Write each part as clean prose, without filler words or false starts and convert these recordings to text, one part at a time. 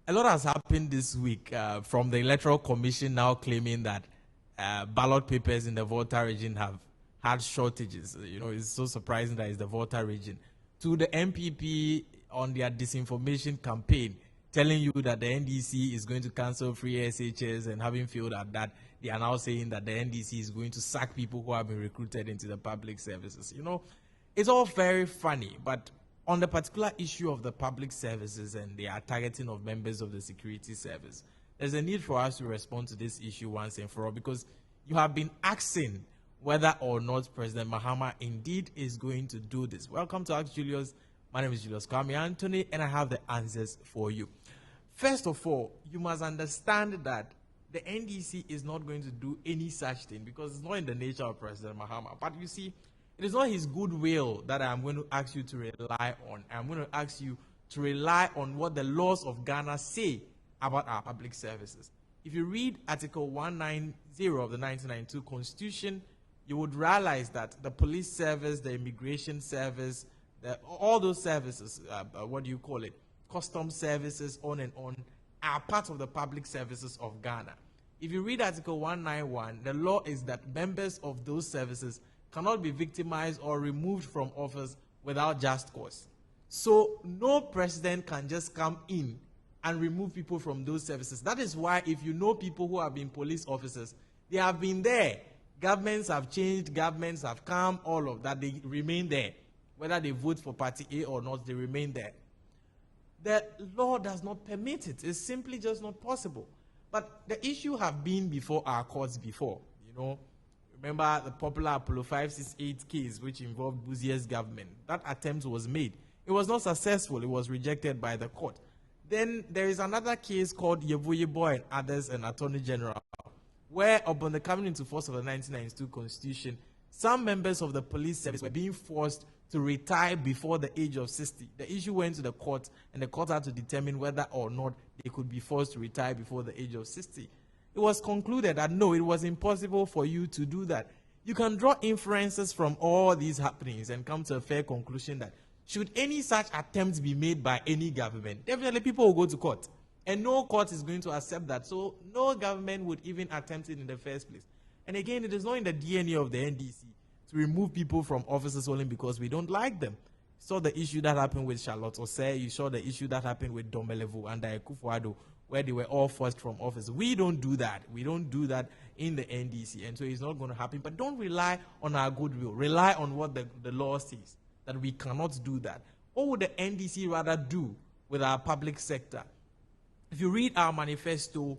a lot has happened this week from the Electoral Commission now claiming that ballot papers in the Volta region have had shortages. You know, it's so surprising that it's the Volta region. To the MPP on their disinformation campaign, telling you that the NDC is going to cancel free SHS, and having failed at that, they are now saying that the NDC is going to sack people who have been recruited into the public services. You know, it's all very funny, but on the particular issue of the public services and their targeting of members of the security service, there's a need for us to respond to this issue once and for all, because you have been asking whether or not President Mahama indeed is going to do this. Welcome to Ask Julius. My name is Julius Kwame Anthony, and I have the answers for you. First of all, you must understand that the NDC is not going to do any such thing because it's not in the nature of President Mahama. But you see, it is not his goodwill that I'm going to ask you to rely on. I'm going to ask you to rely on what the laws of Ghana say about our public services. If you read Article 190 of the 1992 Constitution, you would realize that the police service, the immigration service, all those services, what do you call it, custom services, on and on, are part of the public services of Ghana. If you read Article 191, the law is that members of those services cannot be victimized or removed from office without just cause. So no president can just come in and remove people from those services. That is why if you know people who have been police officers, they have been there. Governments have changed, governments have come, all of that, they remain there. Whether they vote for party A or not, they remain there. The law does not permit it. It's simply just not possible. But the issue have been before our courts before. You know, remember the popular Apollo 568 case, which involved Buzier's government. That attempt was made. It was not successful. It was rejected by the court. Then there is another case called Yevoyebo and others and Attorney General, where upon the coming into force of the 1992 Constitution, some members of the police service were being forced to retire before the age of 60. The issue went to the court, and the court had to determine whether or not they could be forced to retire before the age of 60. It was concluded that no, it was impossible for you to do that. You can draw inferences from all these happenings and come to a fair conclusion that should any such attempt be made by any government, definitely people will go to court. And no court is going to accept that. So no government would even attempt it in the first place. And again, it is not in the DNA of the NDC to remove people from offices only because we don't like them. You saw the issue that happened with Charlotte Osei. You saw the issue that happened with Domelevu and Akufo-Addo, where they were all forced from office. We don't do that. We don't do that in the NDC. And so it's not going to happen. But don't rely on our goodwill. Rely on what the law says, that we cannot do that. What would the NDC rather do with our public sector? If you read our manifesto,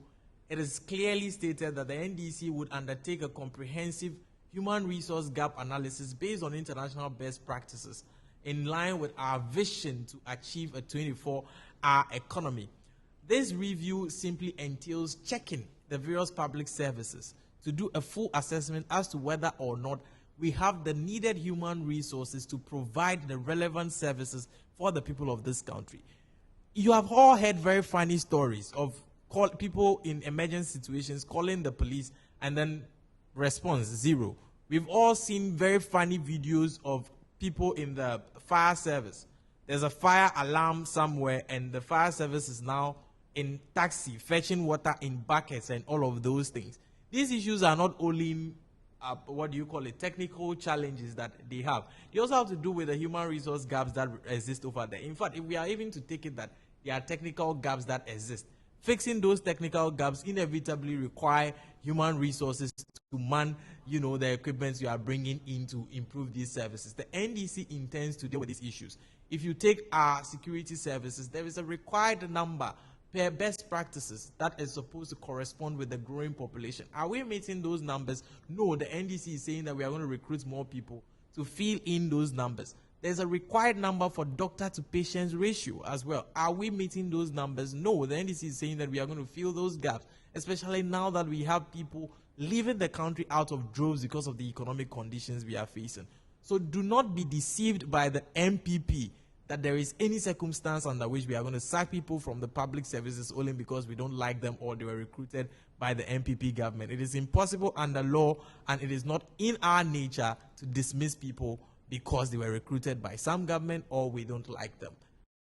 it is clearly stated that the NDC would undertake a comprehensive human resource gap analysis based on international best practices in line with our vision to achieve a 24-hour economy. This review simply entails checking the various public services to do a full assessment as to whether or not we have the needed human resources to provide the relevant services for the people of this country. You have all heard very funny stories of people in emergency situations calling the police and then response zero. We've all seen very funny videos of people in the fire service. There's a fire alarm somewhere and the fire service is now in taxi fetching water in buckets and all of those things. These issues are not only technical challenges that they have. They also have to do with the human resource gaps that exist over there. In fact, if we are even to take it that there are technical gaps that exist, fixing those technical gaps inevitably require human resources to man, the equipment you are bringing in to improve these services. The NDC intends to deal with these issues. If you take our security services, there is a required number per best practices that is supposed to correspond with the growing population. Are we meeting those numbers? No, the NDC is saying that we are going to recruit more people to fill in those numbers. There's a required number for doctor to patient ratio as well. Are we meeting those numbers? No, the NDC is saying that we are going to fill those gaps, especially now that we have people leaving the country out of droves because of the economic conditions we are facing. So do not be deceived by the MPP that there is any circumstance under which we are going to sack people from the public services only because we don't like them or they were recruited by the MPP government. It is impossible under law, and it is not in our nature to dismiss people because they were recruited by some government or we don't like them.